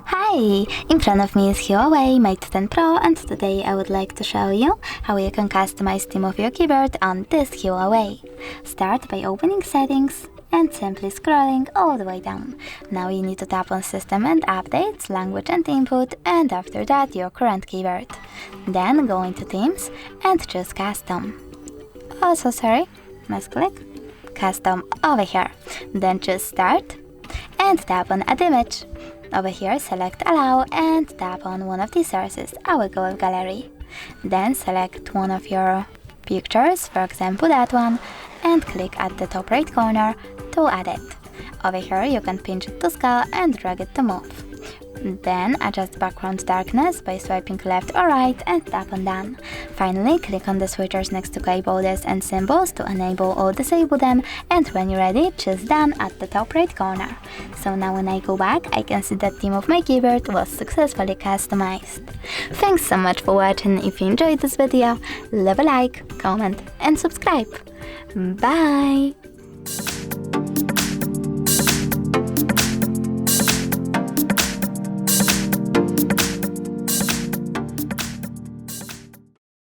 Hi! In front of me is Huawei Mate 10 Pro, and today I would like to show you how you can customize theme of your keyboard on this Huawei. Start by opening settings and simply scrolling all the way down. Now you need to tap on System and Updates, Language and Input, and after that your current keyboard. Then go into Themes and choose Custom. Misclick. Custom over here. Then choose Start and tap on Add Image. Over here select Allow and tap on one of these sources. I will go with Gallery. Then select one of your pictures, for example that one, and click at the top right corner to add it. Over here you can pinch it to scale and drag it to move. Then adjust background darkness by swiping left or right and tap on Done. Finally, click on the switchers next to keyboards and symbols to enable or disable them, and when you're ready, choose Done at the top right corner. So now when I go back, I can see that theme of my keyboard was successfully customized. Thanks so much for watching. If you enjoyed this video, leave a like, comment and subscribe. Bye!